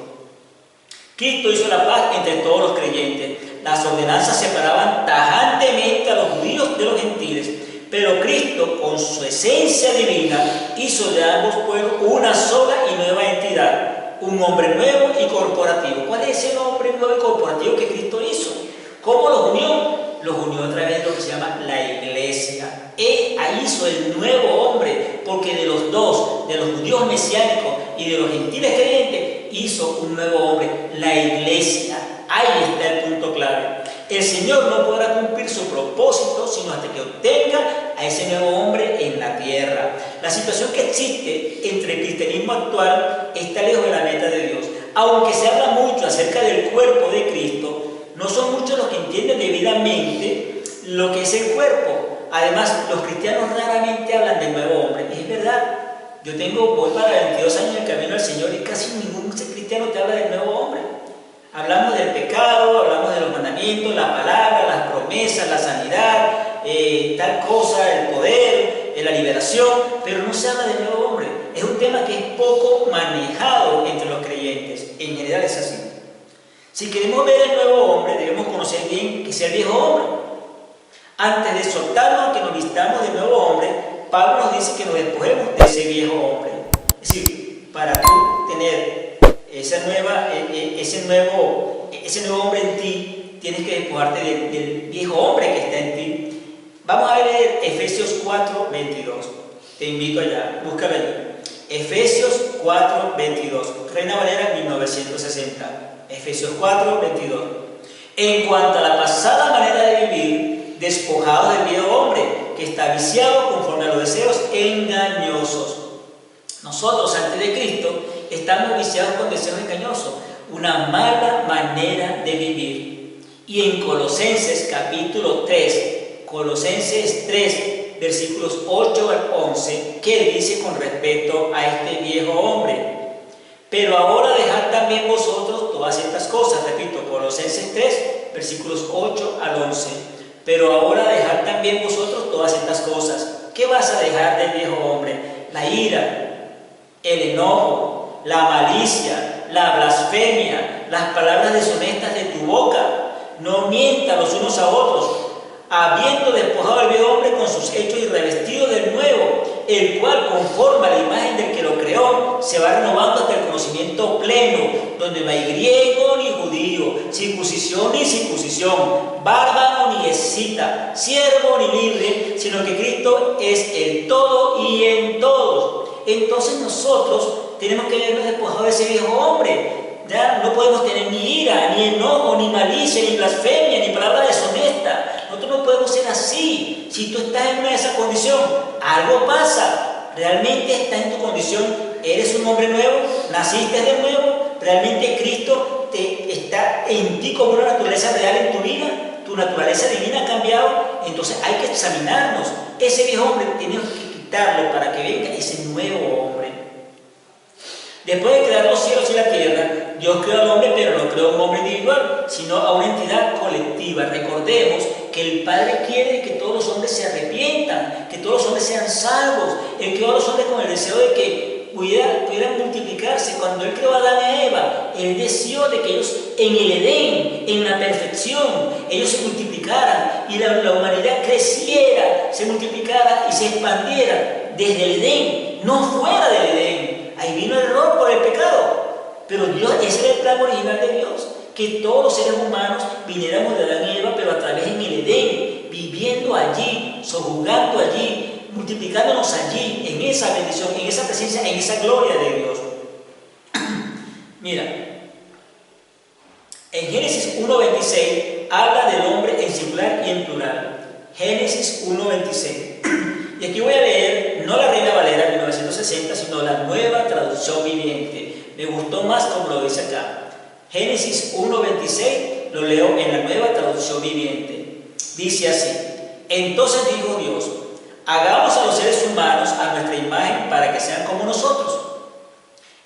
Cristo hizo la paz entre todos los creyentes. Las ordenanzas separaban tajantemente a los judíos de los gentiles, pero Cristo, con su esencia divina, hizo de ambos pueblos una sola y nueva entidad, un hombre nuevo y corporativo. ¿Cuál es ese hombre nuevo y corporativo que Cristo hizo? ¿Cómo los unió? Los unió a través de lo que se llama la iglesia. Él hizo el nuevo hombre, porque de los dos, de los judíos mesiánicos y de los gentiles creyentes, hizo un nuevo hombre, la iglesia. Ahí está el punto clave. El Señor no podrá cumplir su propósito sino hasta que obtenga a ese nuevo hombre en la tierra. La situación que existe entre el cristianismo actual está lejos de la meta de Dios. Aunque se habla mucho acerca del cuerpo de Cristo, no son muchos los que entienden debidamente lo que es el cuerpo. Además, los cristianos raramente hablan del nuevo hombre. Es verdad, voy para 22 años en el camino del Señor y casi ningún cristiano te habla del nuevo hombre. Hablamos del pecado, hablamos de los mandamientos, la palabra, las promesas, la sanidad, tal cosa, el poder, la liberación, pero no se habla del nuevo hombre. Es un tema que es poco manejado entre los creyentes. En general es así. Si queremos ver el nuevo hombre, debemos conocer bien que es el viejo hombre. Antes de soltarnos, que nos vistamos del nuevo hombre, Pablo nos dice que nos despojemos de ese viejo hombre. Es decir, para tú tener ese nuevo hombre en ti, tienes que despojarte del viejo hombre que está en ti. Vamos a ver Efesios 4:22. Te invito allá, búscalo allí. Efesios 4:22, Reina Valera 1960. Efesios 4:22. En cuanto a la pasada manera de vivir, despojados del viejo hombre, que está viciado conforme a los deseos engañosos. Nosotros, antes de Cristo, estamos viciados con deseos engañosos, una mala manera de vivir. Y en Colosenses capítulo 3, Colosenses 3, versículos 8 al 11, ¿qué dice con respecto a este viejo hombre? Pero ahora dejad también vosotros todas estas cosas. Repito, Colosenses 3, versículos 8 al 11. Pero ahora dejad también vosotros todas estas cosas. ¿Qué vas a dejar del viejo hombre? La ira, el enojo, la malicia, la blasfemia, las palabras deshonestas de tu boca. No mientan los unos a otros, habiendo despojado al viejo hombre con sus hechos y revestido del nuevo, el cual, conforme a la imagen del que lo creó, se va renovando hasta el conocimiento pleno, donde no hay griego ni judío, circuncisión ni circuncisión, bárbaro ni escita, siervo ni libre, sino que Cristo es el todo y en todos. Entonces nosotros tenemos que vernos despojados de ese viejo hombre. Ya no podemos tener ni ira, ni enojo, ni malicia, ni blasfemia, ni palabra deshonesta. Nosotros no podemos ser así. Si tú estás en una de esas condiciones, algo pasa. ¿Realmente estás en tu condición? ¿Eres un hombre nuevo? ¿Naciste de nuevo? ¿Realmente Cristo está en ti como una naturaleza real en tu vida? ¿Tu naturaleza divina ha cambiado? Entonces hay que examinarnos. Ese viejo hombre tenemos que quitarlo para que venga ese nuevo hombre. Después de crear los cielos y la tierra, Dios creó al hombre, pero no creó a un hombre individual, sino a una entidad colectiva. Recordemos que el Padre quiere que todos los hombres se arrepientan, que todos los hombres sean salvos. Él creó a los hombres con el deseo de que pudieran multiplicarse. Cuando Él creó a Adán y a Eva, Él deseó de que ellos en el Edén, en la perfección, ellos se multiplicaran y la humanidad creciera, se multiplicara y se expandiera desde el Edén, no fuera del Edén. Ahí vino el error por el pecado. Pero Dios, ese era el plan original de Dios, que todos los seres humanos viniéramos de Adán y Eva, pero a través en el Edén, viviendo allí, sojuzgando allí, multiplicándonos allí, en esa bendición, en esa presencia, en esa gloria de Dios. Mira, en Génesis 1:26 habla del hombre en singular y en plural. Génesis 1:26. Y aquí voy a leer, no la Reina Valera 1960, sino la Nueva Traducción Viviente. Me gustó más como lo dice acá. Génesis 1:26 lo leo en la Nueva Traducción Viviente. Dice así: entonces dijo Dios, hagamos a los seres humanos a nuestra imagen para que sean como nosotros.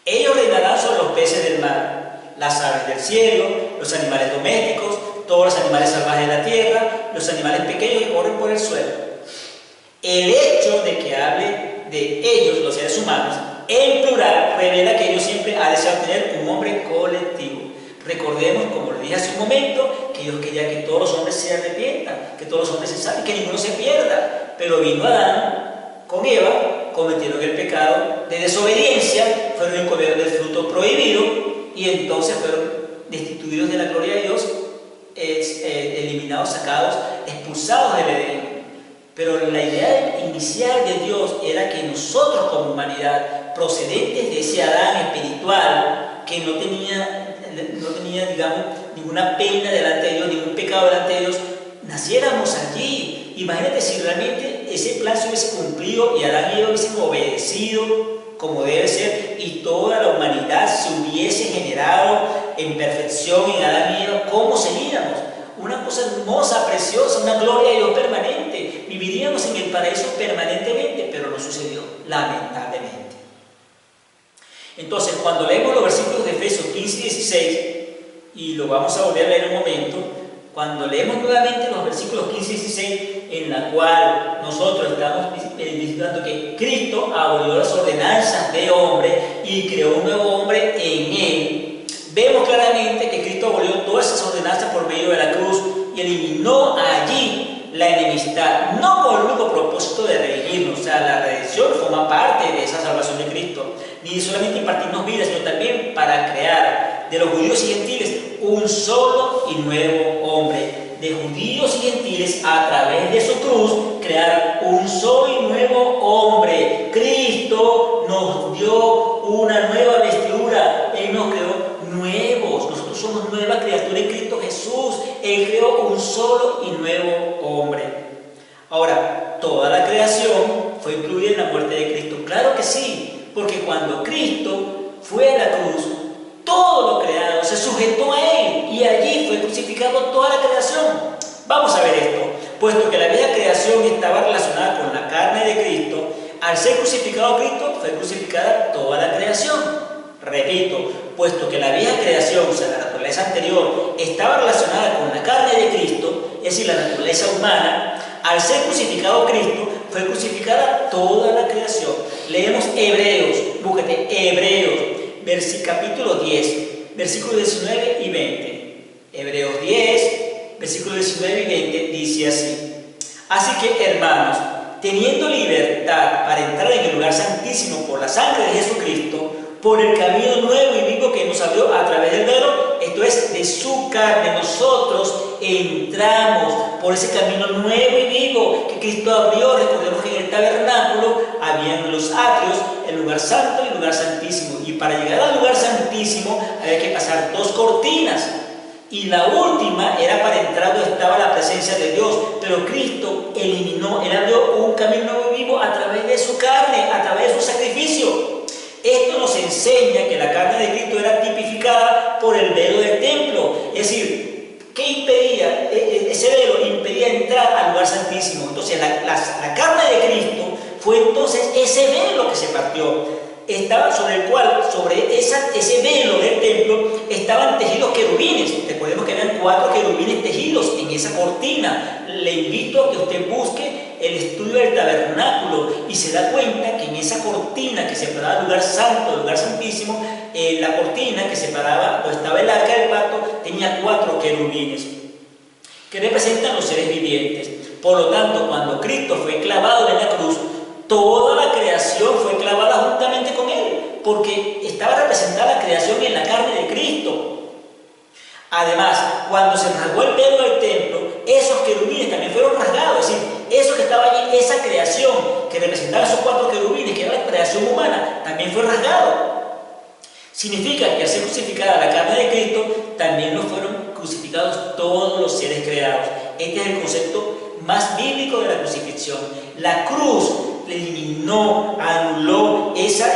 Ellos reinarán sobre los peces del mar, las aves del cielo, los animales domésticos, todos los animales salvajes de la tierra, los animales pequeños que corren por el suelo. El hecho de que hable de ellos, los seres humanos, en plural, revela que Dios siempre ha deseado tener un hombre colectivo. Recordemos, como le dije hace un momento, que Dios quería que todos los hombres se arrepientan, que todos los hombres se salven, que ninguno se pierda. Pero vino Adán con Eva, cometieron el pecado de desobediencia, fueron el comer del fruto prohibido y entonces fueron destituidos de la gloria de Dios, eliminados, sacados, expulsados del Edén. Pero la idea inicial de Dios era que nosotros como humanidad, procedentes de ese Adán espiritual, que no tenía, digamos, ninguna pena delante de Dios, ningún pecado delante de Dios, naciéramos allí. Imagínate si realmente ese plan se hubiese cumplido y Adán y Eva hubiesen obedecido como debe ser y toda la humanidad se hubiese generado en perfección en Adán y Eva, ¿cómo seríamos? Una cosa hermosa, preciosa, una gloria de Dios permanente. Viviríamos en el paraíso permanentemente, pero no sucedió, lamentablemente. Entonces, cuando leemos los versículos de Efesios 15 y 16, y lo vamos a volver a leer un momento, cuando leemos nuevamente los versículos 15 y 16, en la cual nosotros estamos visitando que Cristo abolió las ordenanzas de hombre y creó un nuevo hombre en él, vemos claramente que Cristo abolió todas esas ordenanzas por medio de la cruz y eliminó allí la enemistad, no con el único propósito de redimirnos. O sea, la redención forma parte de esa salvación de Cristo, ni solamente impartirnos vida, sino también para crear de los judíos y gentiles un solo y nuevo hombre, de judíos y gentiles a través de su cruz, crear un solo y nuevo hombre. Cristo nos dio una nueva vestidura, Él nos creó nuevos, nosotros somos nueva criatura en Cristo Jesús. Él creó un solo y nuevo hombre. Ahora, toda la creación fue incluida en la muerte de Cristo. Claro que sí, porque cuando Cristo fue a la cruz, todo lo creado se sujetó a Él y allí fue crucificado toda la creación. Vamos a ver esto. Puesto que la vieja creación estaba relacionada con la carne de Cristo, al ser crucificado Cristo, fue crucificada toda la creación. Repito, puesto que la vieja creación, o sea, la naturaleza anterior, estaba relacionada con la carne de Cristo, es decir, la naturaleza humana, al ser crucificado Cristo, fue crucificada toda la creación. Leemos Hebreos, búsquete Hebreos, capítulo 10, versículos 19 y 20. Hebreos 10, versículos 19 y 20 dice así: así que, hermanos, teniendo libertad para entrar en el lugar santísimo por la sangre de Jesucristo, por el camino nuevo y vivo que nos abrió a través del velo, esto es, de su carne, nosotros entramos por ese camino nuevo y vivo que Cristo abrió. Recordemos que en el tabernáculo habían los atrios, el lugar santo y el lugar santísimo, y para llegar al lugar santísimo había que pasar dos cortinas, y la última era para entrar donde estaba la presencia de Dios, pero Cristo eliminó, Él abrió un camino nuevo y vivo a través de su carne, a través de su sacrificio. Esto nos enseña que la carne de Cristo era tipificada por el velo del templo, es decir, ¿qué impedía? Ese velo impedía entrar al lugar santísimo. Entonces la carne de Cristo fue entonces ese velo que se partió. Estaba sobre el cual, sobre ese velo del templo, estaban tejidos querubines. Recordemos que habían 4 querubines tejidos en esa cortina. Le invito a que usted busque el estudio del tabernáculo y se da cuenta que en esa cortina que separaba el lugar santo del lugar santísimo, la cortina que separaba donde estaba el arca del pacto tenía 4 querubines que representan los seres vivientes. Por lo tanto, cuando Cristo fue clavado en la cruz, toda la creación fue clavada juntamente con Él, porque estaba representada la creación en la carne de Cristo. Además, cuando se rasgó el velo del templo, esos querubines también fueron rasgados, es decir, eso que estaba allí, esa creación que representaba esos 4 querubines, que era la creación humana, también fue rasgado. Significa que al ser crucificada la carne de Cristo, también nos fueron crucificados todos los seres creados. Este es el concepto más bíblico de la crucifixión. La cruz eliminó, anuló esa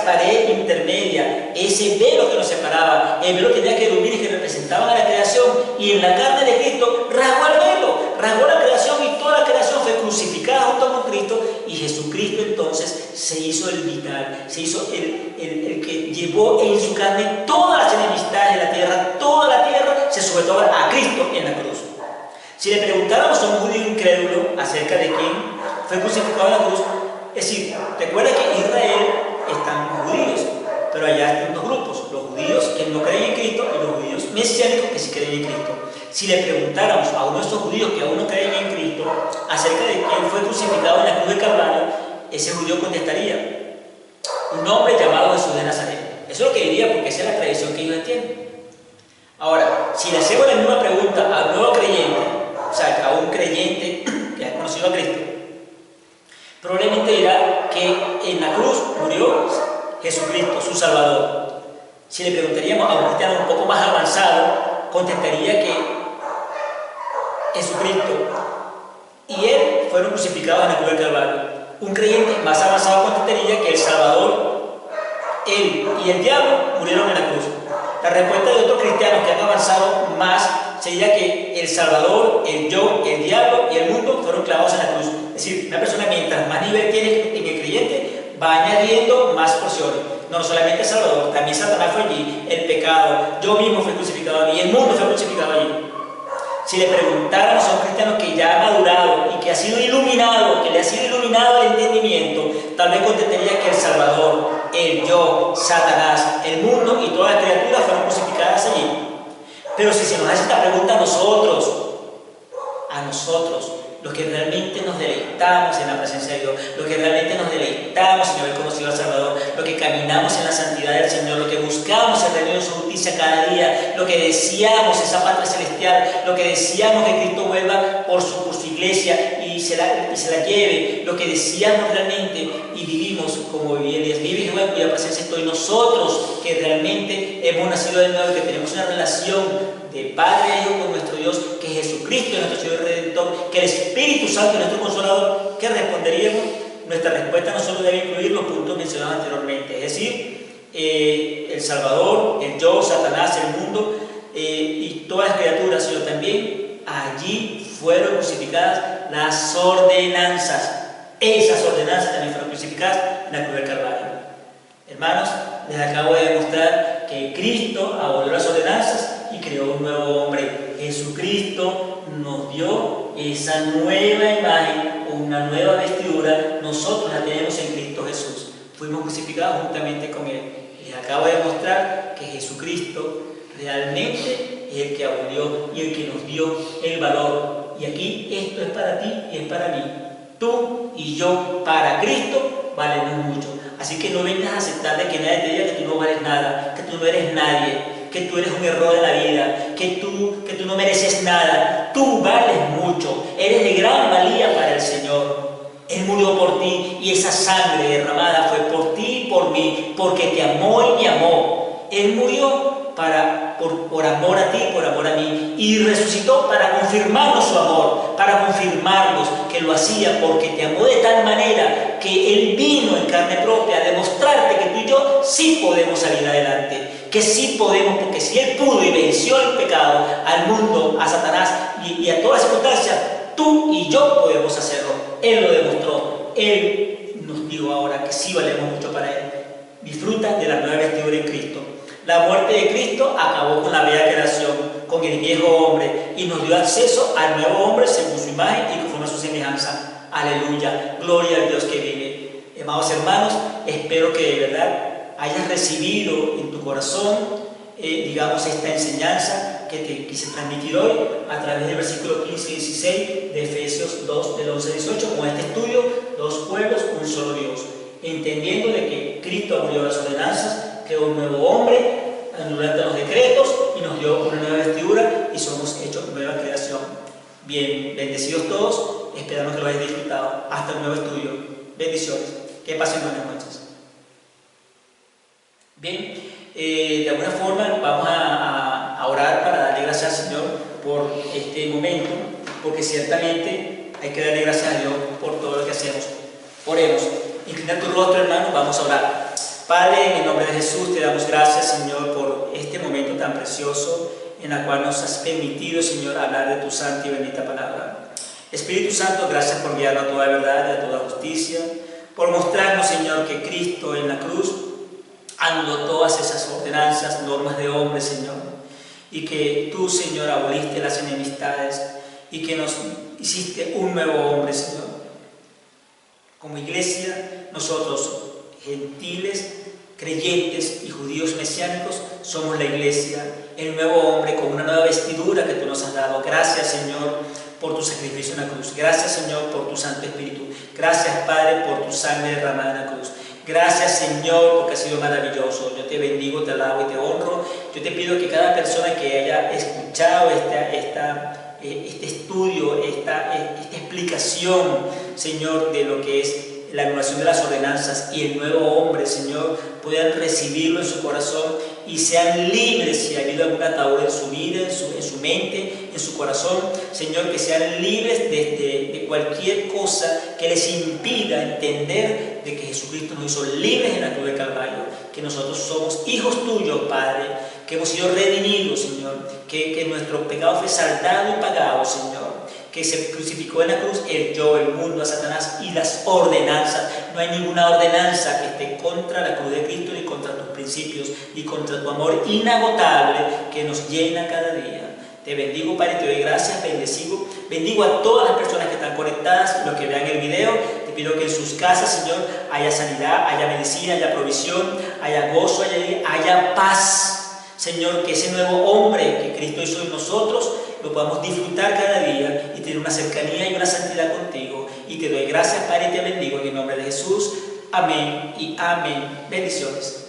pared intermedia, ese velo que nos separaba. El velo tenía querubines que representaban a la creación, y en la carne de Cristo rasgó el velo, rasgó la creación, y toda la creación fue crucificada junto con Cristo, y Jesucristo entonces se hizo el vital, se hizo el que llevó en su carne todas las enemistades de la tierra. Toda la tierra se sujetó a Cristo en la cruz. Si le preguntáramos a un judío incrédulo acerca de quién fue crucificado en la cruz, es decir, recuerda que en Israel están los judíos, pero allá están 2 grupos: los judíos que no creen en Cristo y los judíos mesiánicos que sí creen en Cristo. Si le preguntáramos a uno de estos judíos que aún no creen en Cristo acerca de quién fue crucificado en la cruz de Calvario, ese judío contestaría: un hombre llamado Jesús de Nazaret. Eso es lo que diría, porque esa es la tradición que ellos entienden. Ahora, si le hacemos la misma pregunta a un nuevo creyente, o sea, a un creyente que ha conocido a Cristo, probablemente dirá que en la cruz murió Jesucristo, su Salvador. Si le preguntaríamos a un cristiano un poco más avanzado, contestaría que Jesucristo y Él fueron crucificados en la cruz del Calvario. Un creyente más avanzado contestaría que el Salvador, Él y el diablo murieron en la cruz. La respuesta de otros cristianos que han avanzado más sería que el Salvador, el yo, el diablo y el mundo fueron clavados en la cruz. Es decir, una persona, mientras más nivel tiene en el creyente, va añadiendo más porciones. No solamente el Salvador, también Satanás fue allí, el pecado, yo mismo fui crucificado allí, el mundo fue crucificado allí. Si le preguntáramos a un cristiano que ya ha madurado y que ha sido iluminado, que le ha sido iluminado el entendimiento, tal vez contestaría que el Salvador, el yo, Satanás, el mundo y todas las criaturas fueron crucificadas allí. Pero si se nos hace esta pregunta a nosotros, los que realmente nos deleitamos en la presencia de Dios, los que realmente nos deleitamos en haber conocido al Salvador, los que caminamos en la santidad del Señor, los que buscamos el reino de su justicia cada día, los que deseamos esa patria celestial celestial, lo que deseamos que Cristo vuelva por su iglesia y se la lleve, lo que deseamos realmente y vivimos como vivía Elías. Vive Jehová en cuya presencia estoy. Nosotros que realmente hemos nacido de nuevo, que tenemos una relación de Padre e Hijo con nuestro Dios, que Jesucristo es nuestro Señor Redentor, que el Espíritu Santo es nuestro Consolador, ¿qué responderíamos? Nuestra respuesta no solo debe incluir los puntos mencionados anteriormente, es decir, el Salvador, el yo, Satanás, el mundo y todas las criaturas, sino también allí fueron crucificadas las ordenanzas. Esas ordenanzas también fueron crucificadas en la cruz del Calvario. Hermanos, les acabo de demostrar que Cristo abolió las ordenanzas y creó un nuevo hombre. Jesucristo nos dio esa nueva imagen, una nueva vestidura. Nosotros la tenemos en Cristo Jesús. Fuimos crucificados juntamente con Él. Les acabo de demostrar que Jesucristo realmente es el que abolió y el que nos dio el valor. Y aquí esto es para ti y es para mí. Tú y yo para Cristo valemos mucho. Así que no vengas a aceptar de que nadie te diga que tú no vales nada, que tú no eres nadie, que tú eres un error en la vida, que tú no mereces nada. Tú vales mucho, eres de gran valía para el Señor. Él murió por ti y esa sangre derramada fue por ti y por mí, porque te amó y me amó. Él murió por amor a ti, por amor a mí, y resucitó para confirmarnos su amor, para confirmarnos que lo hacía porque te amó de tal manera que Él vino en carne propia a demostrarte que tú y yo sí podemos salir adelante, que sí podemos, porque si Él pudo y venció el pecado, al mundo, a Satanás y a todas las circunstancias, tú y yo podemos hacerlo. Él lo demostró. Él nos dijo ahora que sí valemos mucho para Él. Disfruta de la nueva vestidura en Cristo. La muerte de Cristo acabó con la vieja creación, con el viejo hombre, y nos dio acceso al nuevo hombre según su imagen y conforme a su semejanza. Aleluya, gloria al Dios que vive. Amados hermanos, espero que de verdad hayas recibido en tu corazón, digamos, esta enseñanza que te quise transmitir hoy a través del versículo 15 y 16 de Efesios 2, del 11 al 18, con este estudio, dos pueblos, un solo Dios, entendiendo de que Cristo abolió las ordenanzas, creó un nuevo hombre, anulando los decretos y nos dio una nueva vestidura y somos hechos nueva creación. Bien, bendecidos todos, esperamos que lo hayáis disfrutado. Hasta el nuevo estudio. Bendiciones. Que pasen buenas noches. Bien, de alguna forma vamos a orar para darle gracias al Señor por este momento, porque ciertamente hay que darle gracias a Dios por todo lo que hacemos. Oremos. Inclina tu rostro, hermano, vamos a orar. Padre, en el nombre de Jesús te damos gracias, Señor, por este momento tan precioso en el cual nos has permitido, Señor, hablar de tu santa y bendita palabra. Espíritu Santo, gracias por guiarnos a toda verdad y a toda justicia, por mostrarnos, Señor, que Cristo en la cruz anuló todas esas ordenanzas, normas de hombre, Señor, y que tú, Señor, aboliste las enemistades y que nos hiciste un nuevo hombre, Señor. Como iglesia, nosotros, gentiles, creyentes y judíos mesiánicos, somos la iglesia, el nuevo hombre con una nueva vestidura que tú nos has dado. Gracias, Señor, por tu sacrificio en la cruz. Gracias, Señor, por tu Santo Espíritu. Gracias, Padre, por tu sangre derramada en la cruz. Gracias, Señor, porque has sido maravilloso. Yo te bendigo, te alabo y te honro. Yo te pido que cada persona que haya escuchado este estudio, esta explicación, Señor, de lo que es la anulación de las ordenanzas y el nuevo hombre, Señor, puedan recibirlo en su corazón y sean libres si ha habido alguna atadura en su vida, en su mente, en su corazón, Señor, que sean libres de cualquier cosa que les impida entender de que Jesucristo nos hizo libres en la cruz del Calvario, que nosotros somos hijos tuyos, Padre, que hemos sido redimidos, Señor, que nuestro pecado fue saldado y pagado, Señor, que se crucificó en la cruz el yo, el mundo, a Satanás y las ordenanzas. No hay ninguna ordenanza que esté contra la cruz de Cristo, ni contra tus principios, ni contra tu amor inagotable que nos llena cada día. Te bendigo, Padre, te doy gracias, bendigo a todas las personas que están conectadas, los que vean el video. Te pido que en sus casas, Señor, haya sanidad, haya medicina, haya provisión, haya gozo, haya paz. Señor, que ese nuevo hombre que Cristo hizo en nosotros lo podamos disfrutar cada día y tener una cercanía y una santidad contigo. Y te doy gracias, Padre, y te bendigo en el nombre de Jesús. Amén y amén. Bendiciones.